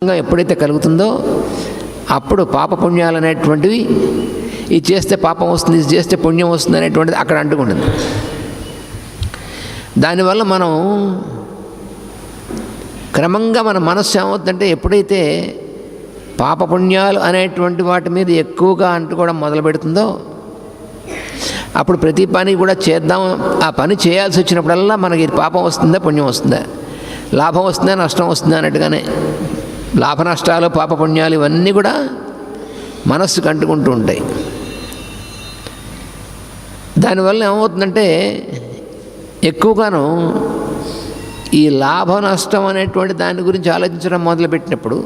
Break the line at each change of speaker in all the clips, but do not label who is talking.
ఎప్పుడైతే కలుగుతుందో అప్పుడు పాపపుణ్యాలు అనేటువంటివి ఇది చేస్తే పాపం వస్తుంది, ఇది చేస్తే పుణ్యం వస్తుంది అనేటువంటిది అక్కడ అంటుకుంటుంది. దానివల్ల మనం క్రమంగా మన మనస్సు ఏమవుతుందంటే ఎప్పుడైతే పాపపుణ్యాలు అనేటువంటి వాటి మీద ఎక్కువగా అంటుకోవడం మొదలు పెడుతుందో అప్పుడు ప్రతి పని కూడా చేద్దాం, ఆ పని చేయాల్సి వచ్చినప్పుడల్లా మనకి పాపం వస్తుందా పుణ్యం వస్తుందా, లాభం వస్తుందా నష్టం వస్తుందా అన్నట్టుగానే లాభ నష్టాలు పాపపుణ్యాలు ఇవన్నీ కూడా మనస్సుకు అంటుకుంటూ ఉంటాయి. దానివల్ల ఏమవుతుందంటే ఎక్కువగాను ఈ లాభ నష్టం అనేటువంటి దాని గురించి ఆలోచించడం మొదలుపెట్టినప్పుడు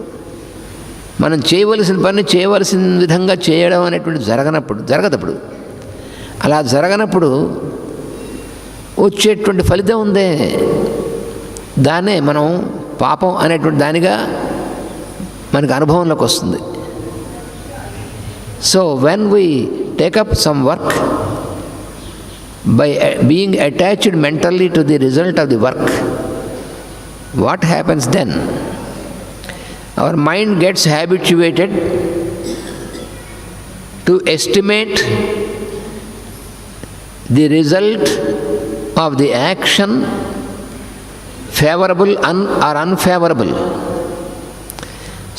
మనం చేయవలసిన పని చేయవలసిన విధంగా చేయడం అనేటువంటి జరగదప్పుడు అలా జరగనప్పుడు వచ్చేటువంటి ఫలితం ఉందే దాన్నే మనం పాపం అనేటువంటి దానిగా మనకు అనుభవంలోకి వస్తుంది. So when we take up some work by being attached mentally to the result of the work, what happens then? Our mind gets habituated to estimate the result of the action favorable or unfavorable.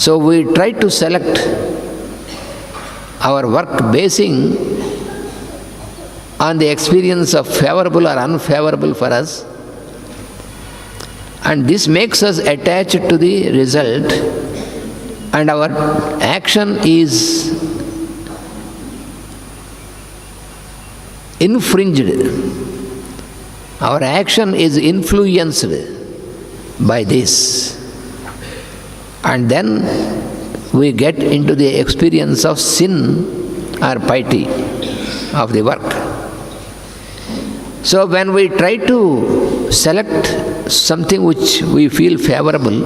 So we try to select our work basing on the experience of favorable or unfavorable for us, and this makes us attached to the result, and our action is infringed, our action is influenced by this, and then we get into the experience of sin or piety of the work. So when we try to select something which we feel favorable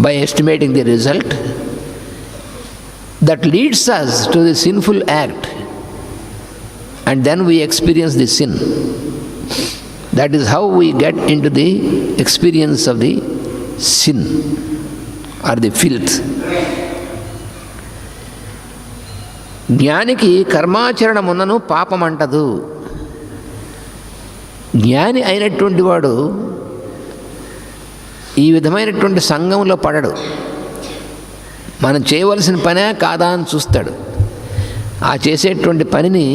by estimating the result, that leads us to the sinful act, and then we experience the sin. That is how we get into the experience of the sin or the filth. జ్ఞానికి కర్మాచరణమున్నను పాపం అంటదు. జ్ఞాని అయినటువంటి వాడు ఈ విధమైనటువంటి సంఘంలో పడడు. మనం చేయవలసిన పనే కాదా అని చూస్తాడు. ఆ చేసేటువంటి పనిని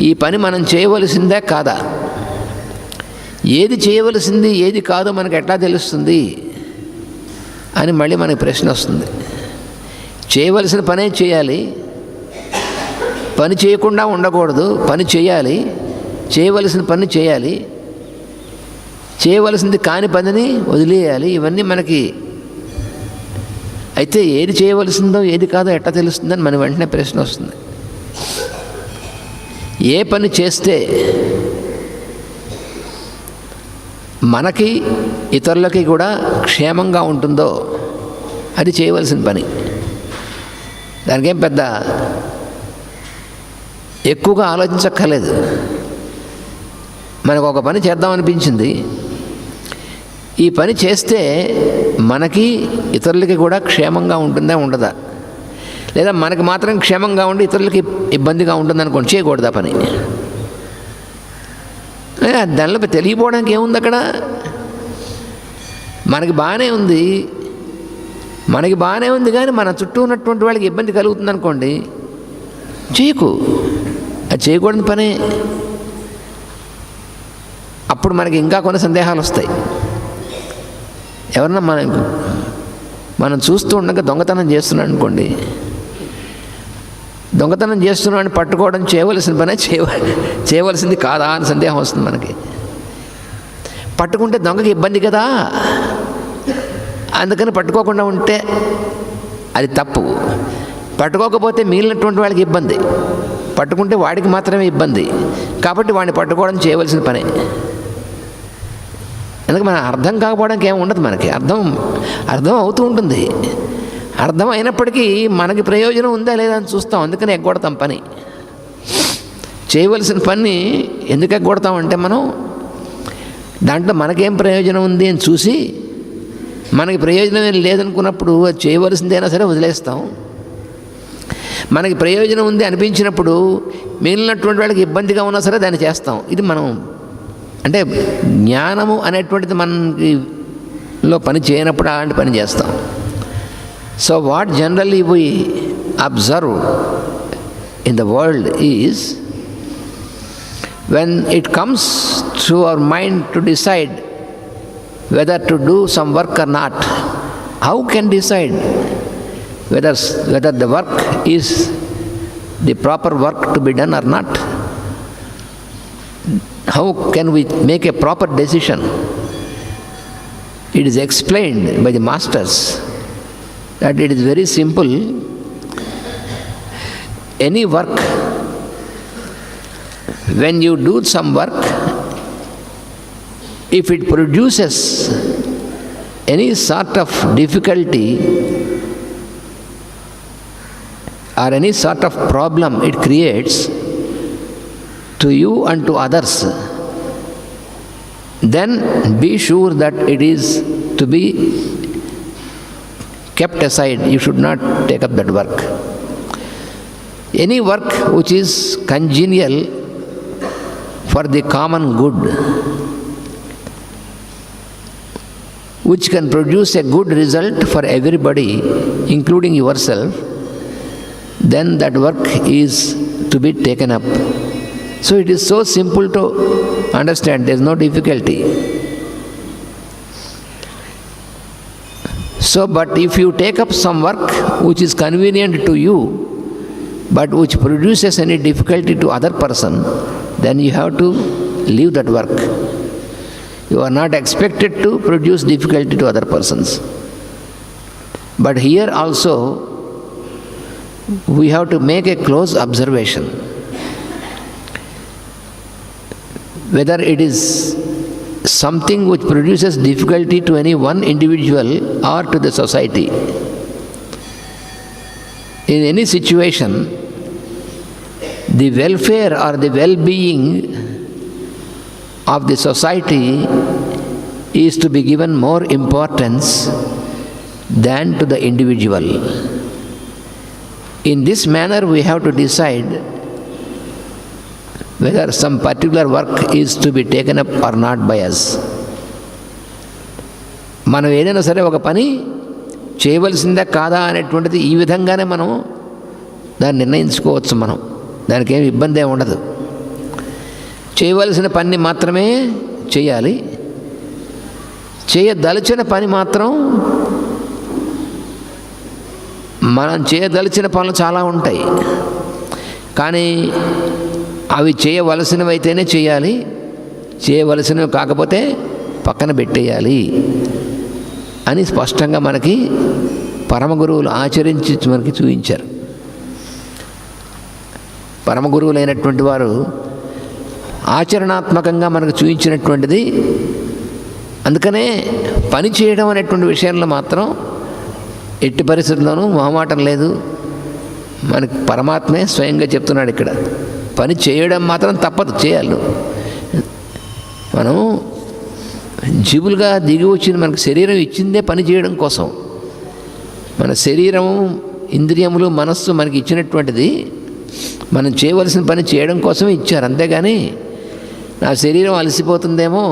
ఈ పని మనం చేయవలసిందే కాదా, ఏది చేయవలసింది ఏది కాదో మనకు ఎట్లా తెలుస్తుంది అని మళ్ళీ మనకి ప్రశ్న వస్తుంది. చేయవలసిన పనే చేయాలి, పని చేయకుండా ఉండకూడదు, పని చేయాలి, చేయవలసిన పని చేయాలి, చేయవలసింది కాని పనిని వదిలేయాలి. ఇవన్నీ మనకి అయితే ఏది చేయవలసిందో ఏది కాదో ఎట్లా తెలుస్తుందని మన వెంటనే ప్రశ్న వస్తుంది. ఏ పని చేస్తే మనకి ఇతరులకి కూడా క్షేమంగా ఉంటుందో అది చేయవలసిన పని. దానికేం పెద్ద ఎక్కువగా ఆలోచించక్కర్లేదు. మనకు ఒక పని చేద్దామనిపించింది, ఈ పని చేస్తే మనకి ఇతరులకి కూడా క్షేమంగా ఉంటుందా ఉండదా, లేదా మనకి మాత్రం క్షేమంగా ఉండి ఇతరులకి ఇబ్బందిగా ఉంటుందనుకోండి, చేయకూడదు ఆ పని. దానిలో తెలియపోవడానికి ఏముంది అక్కడ? మనకి బాగానే ఉంది కానీ మన చుట్టూ ఉన్నటువంటి వాళ్ళకి ఇబ్బంది కలుగుతుంది అనుకోండి, చేయకు. అది చేయకూడని పనే. అప్పుడు మనకి ఇంకా కొన్ని సందేహాలు వస్తాయి. ఎవరన్నా మనం చూస్తూ ఉండగా దొంగతనం చేస్తున్నాడు అనుకోండి, దొంగతనం చేస్తున్నాడని పట్టుకోవడం చేయవలసిన పనే చేయవలసింది కాదా అని సందేహం వస్తుంది మనకి. పట్టుకుంటే దొంగకి ఇబ్బంది కదా, అందుకని పట్టుకోకుండా ఉంటే అది తప్పు. పట్టుకోకపోతే మిగిలినటువంటి వాళ్ళకి ఇబ్బంది, పట్టుకుంటే వాడికి మాత్రమే ఇబ్బంది. కాబట్టి వాడిని పట్టుకోవడం చేయవలసిన పనే. ఎందుకంటే మన అర్థం కాకపోవడానికి ఏమి ఉండదు, మనకి అర్థం అవుతూ ఉంటుంది. అర్థం అయినప్పటికీ మనకి ప్రయోజనం ఉందా లేదా అని చూస్తాం, అందుకని ఎగ్గొడతాం పని. చేయవలసిన పని ఎందుకు ఎగ్గొడతామంటే మనం దాంట్లో మనకేం ప్రయోజనం ఉంది అని చూసి మనకి ప్రయోజనం ఏం లేదనుకున్నప్పుడు అది చేయవలసిందైనా సరే వదిలేస్తాం. మనకి ప్రయోజనం ఉంది అనిపించినప్పుడు మిగిలినటువంటి వాళ్ళకి ఇబ్బందిగా ఉన్నా సరే దాన్ని చేస్తాం. ఇది మనం అంటే జ్ఞానము అనేటువంటిది మనకి లో పని చేయనప్పుడు అలాంటి పని చేస్తాం. So what generally we observe in the world is when it comes through our mind to decide whether to do some work or not, how can decide whether the work is the proper work to be done or not? How can we make a proper decision? It is explained by the masters that it is very simple. Any work, when you do some work, if it produces any sort of difficulty or any sort of problem it creates to you and to others, then be sure that it is to be kept aside. You should not take up that work. Any work which is congenial for the common good, which can produce a good result for everybody, including yourself, then that work is to be taken up. So it is so simple to understand, there is no difficulty. So, but if you take up some work which is convenient to you, but which produces any difficulty to other person, then you have to leave that work. You are not expected to produce difficulty to other persons. But here also, we have to make a close observation. Whether it is something which produces difficulty to any one individual or to the society. In any situation, the welfare or the well-being of the society is to be given more importance than to the individual. In this manner, we have to decide whether some particular work is to be taken up or not by us. మనం ఏదైనా సరే ఒక పని చేయవలసిందా కాదా అనేటువంటిది ఈ విధంగానే మనం దాన్ని నిర్ణయించుకోవచ్చు. మనం దానికి ఏమి ఇబ్బంది ఏమి ఉండదు. చేయవలసిన పని మాత్రమే చేయాలి. చేయదలిచిన పని మాత్రం, మనం చేయదలిచిన పనులు చాలా ఉంటాయి, కానీ అవి చేయవలసినవి అయితేనే చేయాలి, చేయవలసినవి కాకపోతే పక్కన పెట్టేయాలి అని స్పష్టంగా మనకి పరమ గురువులు ఆచరించి మనకి చూపించారు. పరమ గురువులైనటువంటి వారు ఆచరణాత్మకంగా మనకు చూపించినటువంటిది. అందుకనే పని చేయడం అనేటువంటి విషయంలో మాత్రం ఎట్టి పరిస్థితుల్లోనూ మొహమాటం లేదు. మనకి పరమాత్మే స్వయంగా చెప్తున్నాడు ఇక్కడ. పని చేయడం మాత్రం తప్పదు, చేయాలి. మనం జీవులుగా దిగి వచ్చింది, మనకు శరీరం ఇచ్చిందే పని చేయడం కోసం. మన శరీరం, ఇంద్రియములు, మనస్సు మనకి ఇచ్చినటువంటిది మనం చేయవలసిన పని చేయడం కోసమే ఇచ్చారు. అంతేగాని నా శరీరం అలసిపోతుందేమో,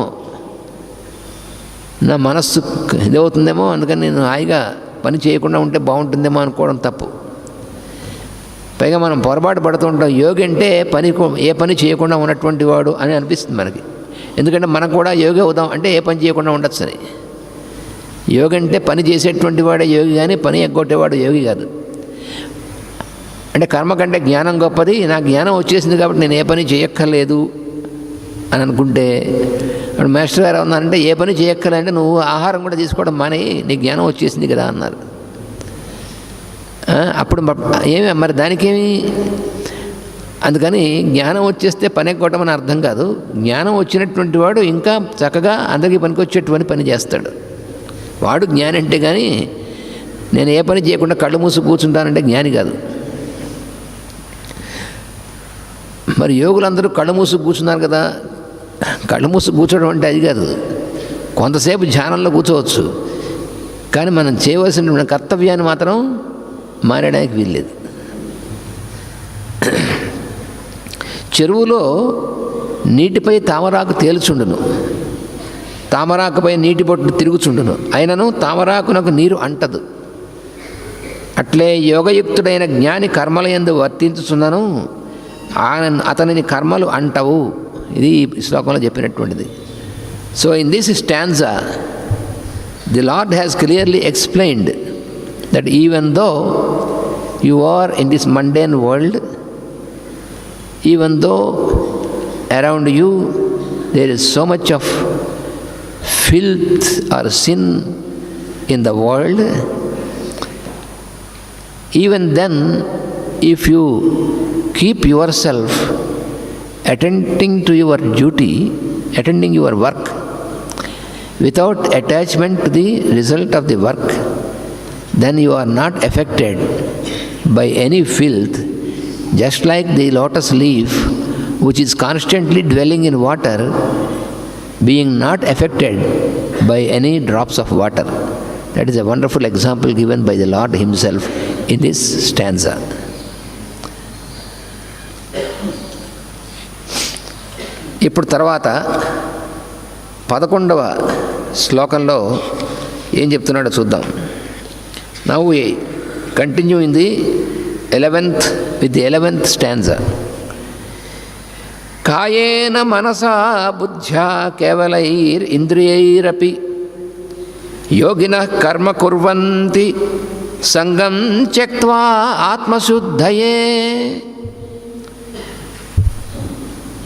నా మనస్సు ఇదవుతుందేమో, అందుకని నేను హాయిగా పని చేయకుండా ఉంటే బాగుంటుందేమో అనుకోవడం తప్పు. పైగా మనం పొరపాటు పడుతూ ఉంటాం. యోగి అంటే ఏ పని చేయకుండా ఉన్నటువంటి వాడు అని అనిపిస్తుంది మనకి. ఎందుకంటే మనం కూడా యోగి అవుదాం అంటే ఏ పని చేయకుండా ఉండొచ్చు అని. యోగి అంటే పని చేసేటువంటి వాడే యోగి, కానీ పని ఎగ్గొట్టేవాడు యోగి కాదు. అంటే కర్మ కంటే జ్ఞానం గొప్పది, నా జ్ఞానం వచ్చేసింది కాబట్టి నేను ఏ పని చేయక్కర్లేదు అని అనుకుంటే, ఇప్పుడు మాస్టర్ గారు ఉన్నారంటే ఏ పని చేయక్కర్లేదంటే నువ్వు ఆహారం కూడా తీసుకోవడం మానే, నీ జ్ఞానం వచ్చేసింది కదా అన్నారు. అప్పుడు ఏమి మరి దానికేమి? అందుకని జ్ఞానం వచ్చేస్తే పని ఎగ్గొట్టమని అర్థం కాదు. జ్ఞానం వచ్చినటువంటి వాడు ఇంకా చక్కగా అందరికీ పనికొచ్చేటువంటి పని చేస్తాడు. వాడు జ్ఞాని అంటే, కానీ నేను ఏ పని చేయకుండా కళ్ళు మూసి కూర్చుంటానంటే జ్ఞాని కాదు. మరి యోగులందరూ కళ్ళు మూసి కూర్చున్నారు కదా, కళ్ళు మూసి కూర్చోవడం అంటే అది కాదు. కొంతసేపు ధ్యానంలో కూర్చోవచ్చు, కానీ మనం చేయవలసిన కర్తవ్యాన్ని మాత్రం మానేయడానికి వీల్లేదు. చెరువులో నీటిపై తామరాకు తేల్చుండును, తామరాకుపై నీటి బొట్టు తిరుగుచుండును, అయినను తామరాకునకు నీరు అంటదు. అట్లే యోగయుక్తుడైన జ్ఞాని కర్మలయందు వర్తించుచున్నను అతనిని కర్మలు అంటవు. ఇది ఈ శ్లోకంలో చెప్పినటువంటిది. So in this stanza the lord has clearly explained that even though you are in this mundane world, even though around you there is so much of filth or sin in the world, even then if you keep yourself attending to your duty, attending your work without attachment to the result of the work, then you are not affected by any filth, just like the lotus leaf which is constantly dwelling in water, being not affected by any drops of water. That is a wonderful example given by the Lord himself in this stanza. ఇప్పుడు తర్వాత 11వ శ్లోకంలో ఏం చెప్తున్నాడో చూద్దాం. Now we continue in the 11th stanza. కాయేన మనసా బుద్ధ్యా కేవలైరింద్రియైరపి యోగినః కర్మ కుర్వంతి సంగం త్యక్త్వా ఆత్మశుద్ధయే.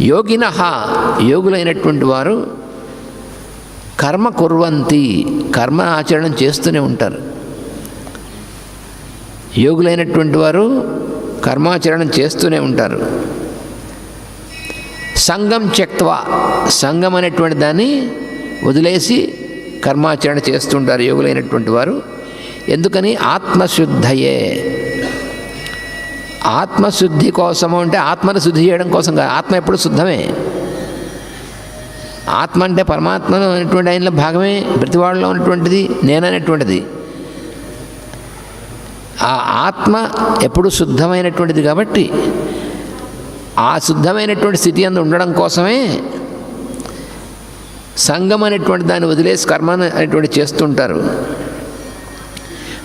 యోగినః యోగులైనటువంటి వారు కర్మ కుర్వంతి కర్మ ఆచరణ చేస్తూనే ఉంటారు. యోగులైనటువంటి వారు కర్మాచరణం చేస్తూనే ఉంటారు. సంగం త్యక్త్వా సంగం అనేటువంటి దాన్ని వదిలేసి కర్మాచరణ చేస్తుంటారు యోగులైనటువంటి వారు. ఎందుకని? ఆత్మశుద్ధయే. ఆత్మశుద్ధి కోసము అంటే ఆత్మను శుద్ధి చేయడం కోసం కాదు. ఆత్మ ఎప్పుడు శుద్ధమే. ఆత్మ అంటే పరమాత్మను అనేటువంటి ఆయనలో భాగమే, ప్రతి వాళ్ళలో ఉన్నటువంటిది, నేననేటువంటిది. ఆ ఆత్మ ఎప్పుడు శుద్ధమైనటువంటిది కాబట్టి ఆ శుద్ధమైనటువంటి స్థితి అందు ఉండడం కోసమే సంగం అనేటువంటి దాన్ని వదిలేసి కర్మ అనేటువంటి చేస్తుంటారు.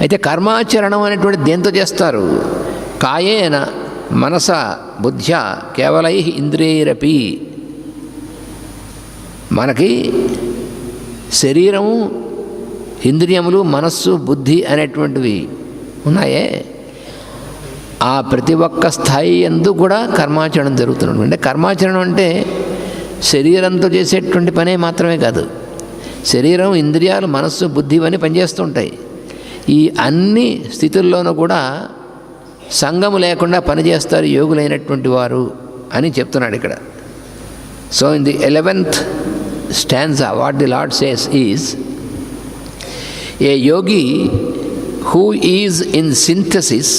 అయితే కర్మాచరణం అనేటువంటి దేంతో చేస్తారు? కాయేన మనస బుద్ధ్యా కేవలై ఇంద్రియైరపి. మనకి శరీరము, ఇంద్రియములు, మనస్సు, బుద్ధి అనేటువంటివి ఉన్నాయే, ఆ ప్రతి ఒక్క స్థాయి యందు కూడా కర్మాచరణం జరుగుతుంది. అంటే కర్మాచరణం అంటే శరీరంతో చేసేటువంటి పనే మాత్రమే కాదు. శరీరం, ఇంద్రియాలు, మనస్సు, బుద్ధి ఇవన్నీ పనిచేస్తూ ఉంటాయి. ఈ అన్ని స్థితుల్లోనూ కూడా సంగము లేకుండా పనిచేస్తారు యోగులైనటువంటి వారు అని చెప్తున్నాడు ఇక్కడ. So in the 11th stanza what the Lord says is, a yogi who is in synthesis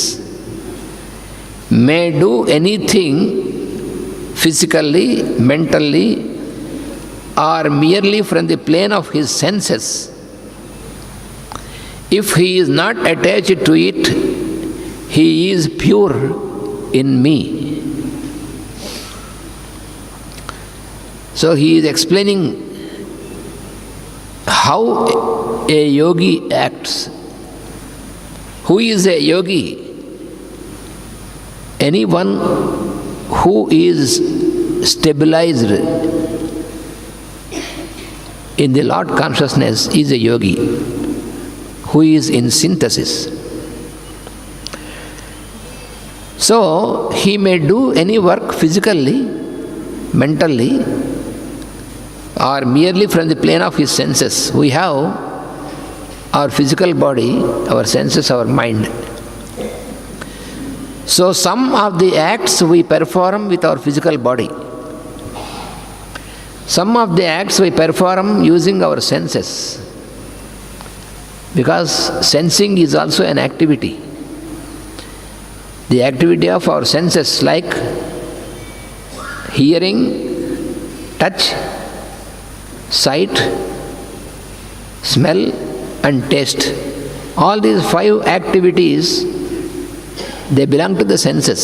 may do anything physically, mentally, or merely from the plane of his senses. If he is not attached to it, he is pure in me. So he is explaining how a yogi acts. Who is a yogi? Anyone who is stabilized in the Lord consciousness is a yogi, who is in synthesis. So he may do any work physically, mentally, or merely from the plane of his senses. We have our physical body, our senses, our mind. So some of the acts we perform with our physical body. Some of the acts we perform using our senses, because sensing is also an activity. The activity of our senses like hearing, touch, sight, smell and taste. All these 5 activities, they belong to the senses.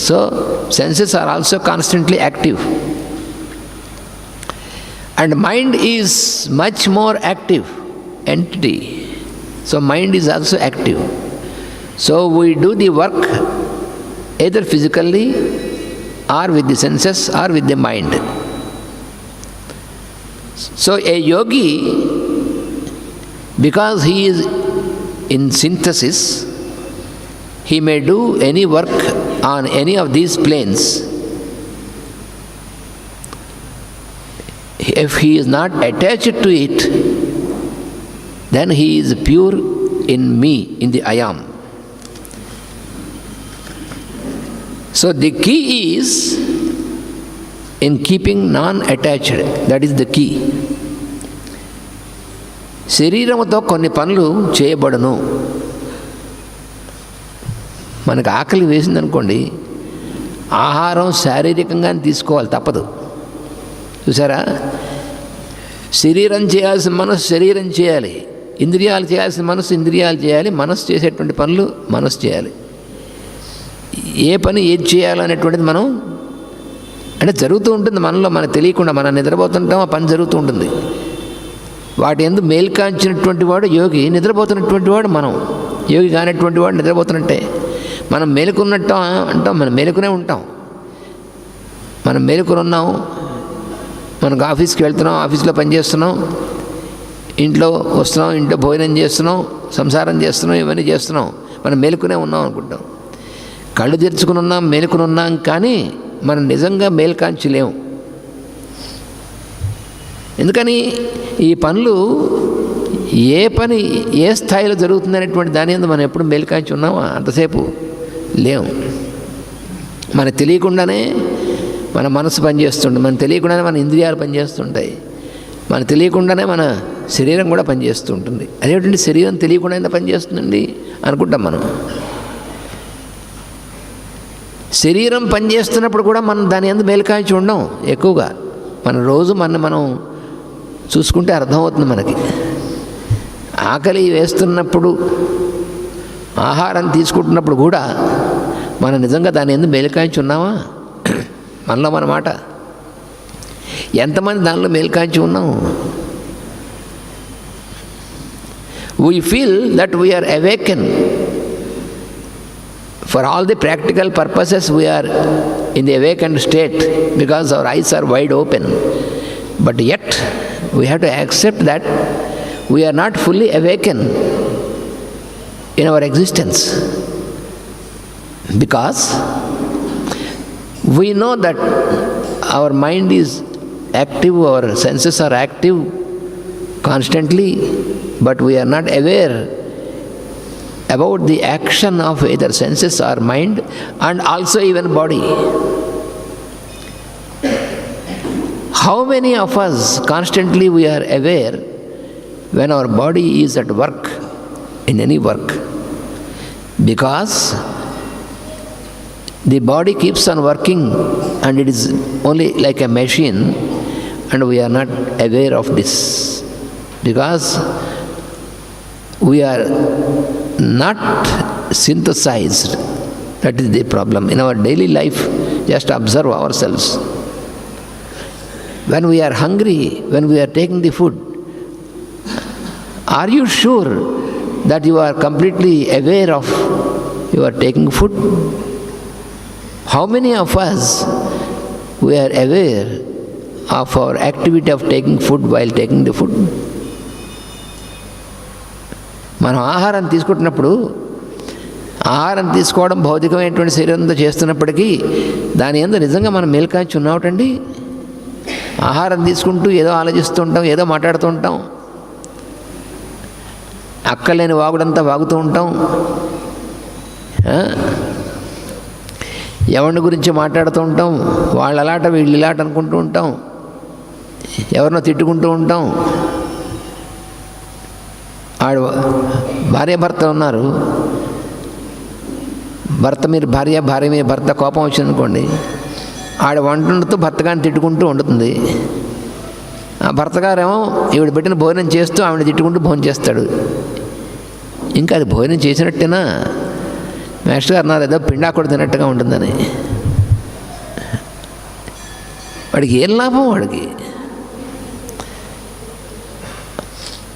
So, senses are also constantly active. And mind is much more active entity. So, mind is also active. So, we do the work either physically or with the senses or with the mind. So, a yogi, because he is in synthesis, he may do any work on any of these planes. If he is not attached to it, then he is pure in me, in the I am. So the key is in keeping non-attached. That is the key. శరీరముతో కొన్ని పనులు చేయబడును. మనకు ఆకలి వేసిందనుకోండి, ఆహారం శారీరకంగానే తీసుకోవాలి, తప్పదు. చూసారా, శరీరం చేయాల్సిన మనసు శరీరం చేయాలి, ఇంద్రియాలు చేయాల్సిన మనసు ఇంద్రియాలు చేయాలి, మనసు చేసేటువంటి పనులు మనసు చేయాలి. ఏ పని ఏది చేయాలనేటువంటిది మనం అంటే జరుగుతూ ఉంటుంది మనలో, మనకు తెలియకుండా. మనం నిద్రపోతుంటాం, ఆ పని జరుగుతూ ఉంటుంది. వాటి యందు మేల్కాంచినటువంటి వాడు యోగి, నిద్రపోతున్నటువంటి వాడు మనం. యోగి కానటువంటి వాడు నిద్రపోతున్నట్టే. మనం మేలుకున్నట్టు అంటాం, మనం మేలుకునే ఉంటాం. మనం మేలుకుని ఉన్నాం, మనకు ఆఫీస్కి వెళ్తున్నాం, ఆఫీస్లో పనిచేస్తున్నాం, ఇంట్లో వస్తున్నాం, ఇంట్లో భోజనం చేస్తున్నాం, సంసారం చేస్తున్నాం, ఇవన్నీ చేస్తున్నాం. మనం మేలుకునే ఉన్నాం అనుకుంటాం. కళ్ళు తెరుచుకుని ఉన్నాం, మేలుకుని ఉన్నాం, కానీ మనం నిజంగా మేల్కాంచలేము. ఎందుకని? ఈ పనులు ఏ పని ఏ స్థాయిలో జరుగుతుంది అనేటువంటి దాని మీద మనం ఎప్పుడు మేల్కాంచి ఉన్నామా? అంతసేపు లేవు. మనకు తెలియకుండానే మన మనసు పనిచేస్తుంది, మనకు తెలియకుండానే మన ఇంద్రియాలు పనిచేస్తుంటాయి, మనకు తెలియకుండానే మన శరీరం కూడా పనిచేస్తూ ఉంటుంది. అదేమిటండి, శరీరం తెలియకుండా ఎంత పనిచేస్తుందండి అనుకుంటాం మనం. శరీరం పనిచేస్తున్నప్పుడు కూడా మనం దాని యందు మేల్కాంచి ఉండం ఎక్కువగా. మన రోజు మనం చూసుకుంటే అర్థమవుతుంది మనకి. ఆకలి వేస్తున్నప్పుడు, ఆహారం తీసుకుంటున్నప్పుడు కూడా మనం నిజంగా దాని యందు మేల్కాంచి ఉన్నామా? మనలో మన మాట. ఎంతమంది దానిలో మేల్కాంచి ఉన్నాం? We feel that we are awakened. For all the practical purposes, we are in the awakened state because our eyes are wide open. But yet, we have to accept that we are not fully awakened in our existence, because we know that our mind is active, our senses are active constantly, but we are not aware about the action of either senses or mind, and also even body. How many of us constantly we are aware when our body is at work, in any work? Because the body keeps on working and it is only like a machine, and we are not aware of this because we are not synthesized. That is the problem. In our daily life, just observe ourselves. When we are hungry, when we are taking the food, are you sure that you are completely aware of you are taking food? How many of us we are aware of our activity of taking food while taking the food? మనం ఆహారం తీసుకుంటున్నప్పుడు, ఆహారం తీసుకోవడం భౌతికమైనటువంటి శరీరంతో చేస్తున్నప్పటికీ దాని యందు నిజంగా మనం మేల్కాంచి ఉన్నామటండి. ఆహారం తీసుకుంటూ ఏదో ఆలోచిస్తూ ఉంటాం, ఏదో మాట్లాడుతూ ఉంటాం, అక్కలేని వాగుడంతా వాగుతూ ఉంటాం, ఎవరిని గురించి మాట్లాడుతూ ఉంటాం, వాళ్ళు అలాట వీళ్ళు ఇలాట అనుకుంటూ ఉంటాం, ఎవరినో తిట్టుకుంటూ ఉంటాం. ఆడు భార్య భర్త ఉన్నారు, భర్త మీరు భార్య, భార్య మీద భర్త, కోపం వచ్చిందనుకోండి, ఆడ వండుతూ భర్త గారిని తిట్టుకుంటూ వండుతుంది. ఆ భర్త గారేమో ఈవిడ పెట్టిన భోజనం చేస్తూ ఆవిడ తిట్టుకుంటూ భోజనం చేస్తాడు. ఇంకా అది భోజనం చేసినట్టేనా? మాస్టర్ గారు అన్నారు ఏదో పిండాకుడు తిన్నట్టుగా ఉంటుందని. వాడికి ఏం లాభం? వాడికి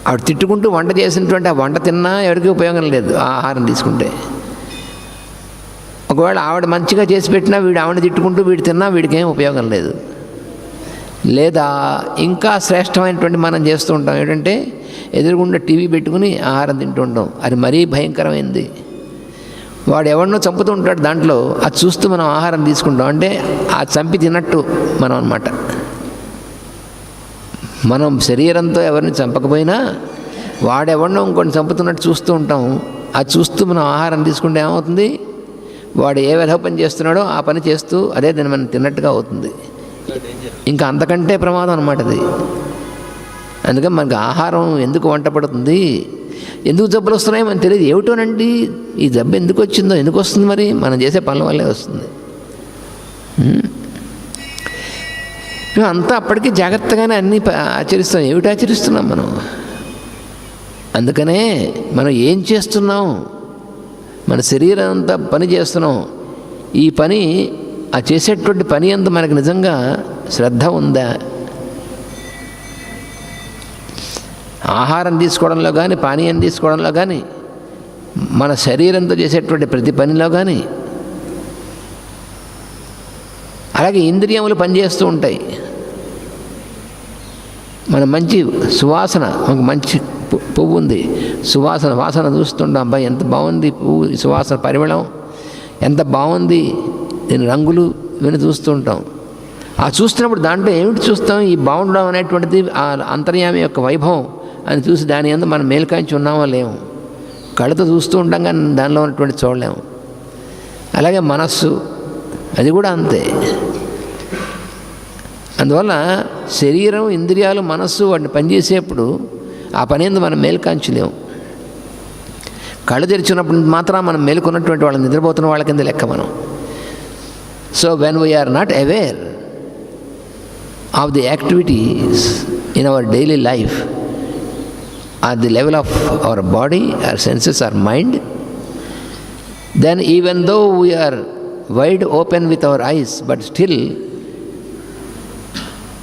ఆవిడ తిట్టుకుంటూ వంట చేసినటువంటి ఆ వంట తిన్నా ఎవరికి ఉపయోగం లేదు ఆ ఆహారం తీసుకుంటే. ఒకవేళ ఆవిడ మంచిగా చేసి పెట్టినా వీడు ఆవిడ తిట్టుకుంటూ వీడు తిన్నా వీడికి ఏం ఉపయోగం లేదు. లేదా ఇంకా శ్రేష్టమైనటువంటి మనం చేస్తూ ఉంటాం ఏంటంటే ఎదురుగుండా టీవీ పెట్టుకుని ఆహారం తింటూ ఉంటాం. అది మరీ భయంకరమైంది. వాడు ఎవరినో చంపుతూ ఉంటాడు దాంట్లో, అది చూస్తూ మనం ఆహారం తీసుకుంటాం. అంటే ఆ చంపి తిన్నట్టు మనం అన్నమాట. మనం శరీరంతో ఎవరిని చంపకపోయినా వాడెవరినో ఇంకొని చంపుతున్నట్టు చూస్తూ ఉంటాం. అది చూస్తూ మనం ఆహారం తీసుకుంటే ఏమవుతుంది? వాడు ఏ విధ పని చేస్తున్నాడో ఆ పని చేస్తూ అదే దాన్ని మనం తిన్నట్టుగా అవుతుంది. ఇంకా అంతకంటే ప్రమాదం అన్నమాట అది. అందుకని మనకు ఆహారం ఎందుకు వంట పడుతుంది, ఎందుకు జబ్బులు వస్తున్నాయో మనకు తెలియదు. ఏమిటోనండి ఈ జబ్బు ఎందుకు వచ్చిందో, ఎందుకు వస్తుంది? మరి మనం చేసే పనుల వల్లే వస్తుంది. మేము అంతా అప్పటికీ జాగ్రత్తగానే అన్నీ ఆచరిస్తాం. ఏమిటి ఆచరిస్తున్నాం మనం? అందుకనే మనం ఏం చేస్తున్నాం? మన శరీరం అంతా పని చేస్తున్నాం. ఈ పని ఆ చేసేటువంటి పని అంతా మనకు నిజంగా శ్రద్ధ ఉందా? ఆహారం తీసుకోవడంలో కానీ, పానీయం తీసుకోవడంలో కానీ, మన శరీరంతో చేసేటువంటి ప్రతి పనిలో కానీ, అలాగే ఇంద్రియములు పనిచేస్తూ ఉంటాయి. మన మంచి సువాసన, మనకు మంచి పువ్వు ఉంది, వాసన చూస్తుంటాం. అబ్బాయి ఎంత బాగుంది పువ్వు, సువాసన, పరిమళం ఎంత బాగుంది, దీని రంగులు ఇవన్నీ చూస్తూ ఉంటాం. ఆ చూస్తున్నప్పుడు దాంట్లో ఏమిటి చూస్తాం? ఈ బాగుండడం అనేటువంటిది ఆ అంతర్యామి యొక్క వైభవం అని చూసి దాని యందు మనం మేల్కాంచి ఉన్నామో లేము. కళ్ళతో చూస్తూ ఉంటాం కానీ దానిలో ఉన్నటువంటి చూడలేము. అలాగే మనస్సు, అది కూడా అంతే. అందువల్ల శరీరం, ఇంద్రియాలు, మనస్సు వాటిని పనిచేసేప్పుడు ఆ పని ఎందు మనం మేల్కాంచలేము. కళ్ళు తెరిచినప్పుడు మాత్రం మనం మేలుకున్నటువంటి వాళ్ళని, నిద్రపోతున్న వాళ్ళ కింద లెక్క మనం. So when we're not aware of the activities in our daily life at the level of our body, our senses, our mind, then even though we are wide open with our eyes, but still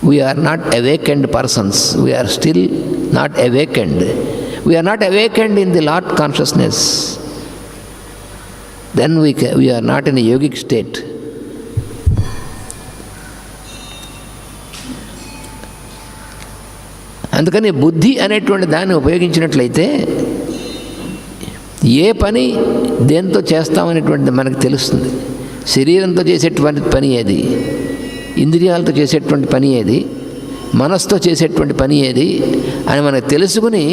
we are not awakened persons. We are still not awakened. We are not awakened in the Lord consciousness. Then we are not in a yogic state. అందుకని బుద్ధి అనేటువంటి దాన్ని ఉపయోగించినట్లయితే ఏ పని దేంతో చేస్తామనేటువంటిది మనకు తెలుస్తుంది. శరీరంతో చేసేటువంటి పని ఏది, ఇంద్రియాలతో చేసేటువంటి పని ఏది, మనసుతో చేసేటువంటి పని ఏది అని మనకు తెలుసుకుని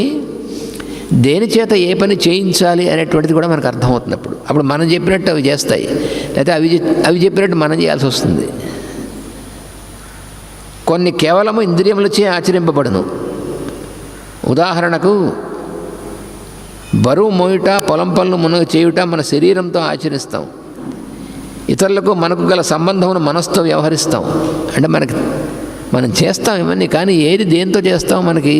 దేని చేత ఏ పని చేయించాలి అనేటువంటిది కూడా మనకు అర్థమవుతుంది. అప్పుడు మనం చెప్పినట్టు అవి చేస్తాయి, లేకపోతే అవి చెప్పినట్టు మనం చేయాల్సి వస్తుంది. కొన్ని కేవలము ఇంద్రియములచే ఆచరింపబడును. ఉదాహరణకు బరువు మోయుట, పొలం పనులు మునగ చేయుట మన శరీరంతో ఆచరిస్తాం. ఇతరులకు మనకు గల సంబంధమును మనసుతో వ్యవహరిస్తాం. అంటే మనం చేస్తాం ఇవన్నీ, కానీ ఏది దేంతో చేస్తాం? మనకి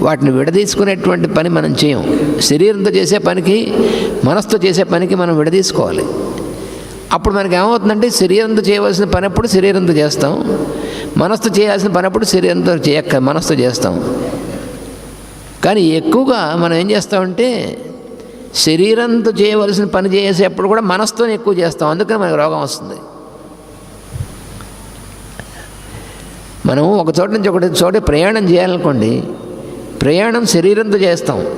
వాటిని విడదీసుకునేటువంటి పని మనం చేయం. శరీరంతో చేసే పనికి, మనసుతో చేసే పనికి మనం విడదీసుకోవాలి. అప్పుడు మనకి ఏమవుతుందంటే శరీరంతో చేయవలసిన పని అప్పుడు శరీరంతో చేస్తాం, మనసుతో చేయాల్సిన పని అప్పుడు శరీరంతో మనసుతో చేస్తాం. కానీ ఎక్కువగా మనం ఏం చేస్తామంటే శరీరంతో చేయవలసిన పని చేసేటప్పుడు కూడా మనసుతోనే ఎక్కువ చేస్తాం. అందుకని మనకు రోగం వస్తుంది. మనం ఒక చోట నుంచి ఒకటి చోట ప్రయాణం చేయాలనుకోండి, ప్రయాణం శరీరంతో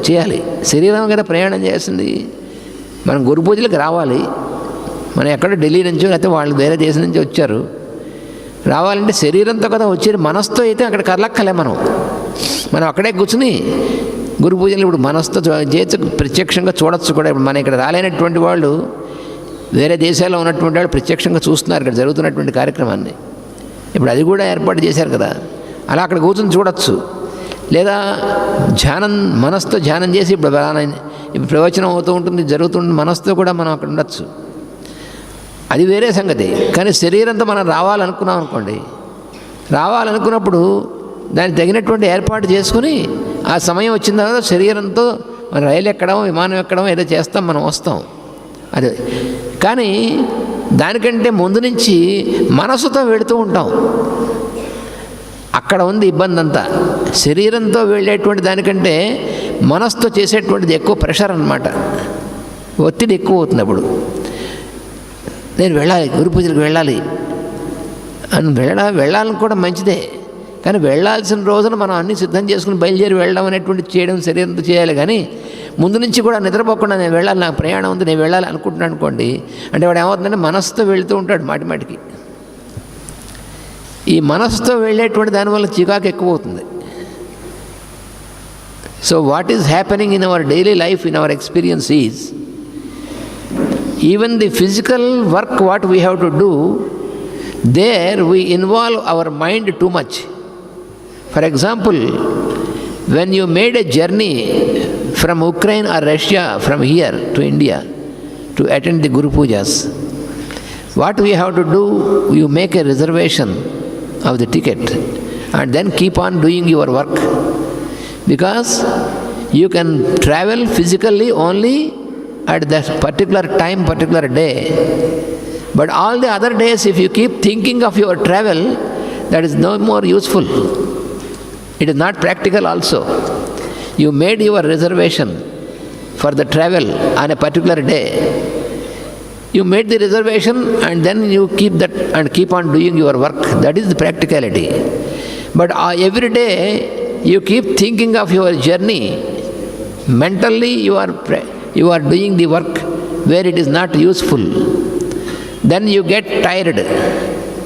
చేయాలి. శరీరం కదా ప్రయాణం చేస్తుంది. మనం గురు పూజలకు రావాలి. మనం ఎక్కడ ఢిల్లీ నుంచో లేకపోతే వాళ్ళు వేరే దేశం నుంచి వచ్చారు, రావాలంటే శరీరంతో కదా వచ్చేది. మనసుతో అయితే అక్కడ కర్లక్కలే. మనం అక్కడే కూర్చుని గురు పూజలు ఇప్పుడు మనసుతో చేసి ప్రత్యక్షంగా చూడొచ్చు కూడా. ఇప్పుడు మన ఇక్కడ రాలేనటువంటి వాళ్ళు వేరే దేశాల్లో ఉన్నటువంటి వాళ్ళు ప్రత్యక్షంగా చూస్తున్నారు ఇక్కడ జరుగుతున్నటువంటి కార్యక్రమాన్ని. ఇప్పుడు అది కూడా ఏర్పాటు చేశారు కదా, అలా అక్కడ కూర్చొని చూడొచ్చు. లేదా మనసుతో ధ్యానం చేసి ఇప్పుడు ప్రవచనం అవుతూ ఉంటుంది, జరుగుతుంది, మనసుతో కూడా మనం అక్కడ ఉండొచ్చు. అది వేరే సంగతి. కానీ శరీరంతో మనం రావాలనుకున్నాం అనుకోండి, రావాలనుకున్నప్పుడు దానికి తగినటువంటి ఏర్పాటు చేసుకుని ఆ సమయం వచ్చిన తర్వాత శరీరంతో మన రైలు ఎక్కడం, విమానం ఎక్కడం ఏదో చేస్తాం, మనం వస్తాం. అదే కానీ దానికంటే ముందు నుంచి మనసుతో వెళుతూ ఉంటాం. అక్కడ ఉంది ఇబ్బంది అంతా. శరీరంతో వెళ్ళేటువంటి దానికంటే మనసుతో చేసేటువంటిది ఎక్కువ ప్రెషర్ అన్నమాట. ఒత్తిడి ఎక్కువ అవుతుంది. అప్పుడు నేను వెళ్ళాలి, గురు పూజలకు వెళ్ళాలి అని వెళ్ళాలని కూడా మంచిదే. కానీ వెళ్ళాల్సిన రోజున మనం అన్నీ సిద్ధం చేసుకుని బయలుదేరి వెళ్ళడం అనేటువంటి చేయడం శరీరంతో చేయాలి. కానీ ముందు నుంచి కూడా నిద్రపోకుండా నేను వెళ్ళాలి, నాకు ప్రయాణం ఉంది, నేను వెళ్ళాలి అనుకుంటున్నాను అనుకోండి, అంటే వాడు ఏమవుతుందంటే మనసుతో వెళుతూ ఉంటాడు మాటిమాటికి. ఈ మనసుతో వెళ్ళేటువంటి దానివల్ల చికాకు ఎక్కువ అవుతుంది. So what is happening in our daily life, in our experience is even the physical work what we have to do, there we involve our mind too much. For example, when you made a journey from Ukraine or Russia, from here to India to attend the Guru Pujas, what we have to do, you make a reservation of the ticket and then keep on doing your work, because you can travel physically only at that particular time, particular day. But all the other days, if you keep thinking of your travel, that is no more useful. It is not practical also. You made your reservation for the travel on a particular day. You made the reservation and then you keep that and keep on doing your work. That is the practicality. But every day you keep thinking of your journey. Mentally you are doing the work where it is not useful. Then you get tired.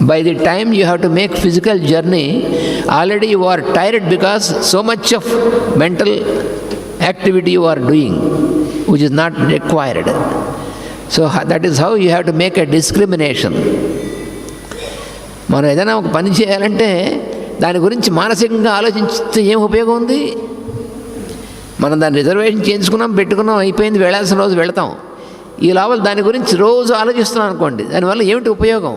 By the time you have to make physical journey, already you are tired because so much of mental activity you are doing, which is not required. So that is how you have to make a discrimination. మనం ఏదైనా ఒక పని చేయాలంటే దాని గురించి మానసికంగా ఆలోచిస్తే ఏం ఉపయోగం ఉంది? మనం దాన్ని రిజర్వేషన్ చేయించుకున్నాం, పెట్టుకున్నాం, అయిపోయింది, వెళ్ళాల్సిన రోజు వెళతాం. ఈ లోపల దాని గురించి రోజు ఆలోచిస్తున్నాం అనుకోండి, దానివల్ల ఏమిటి ఉపయోగం?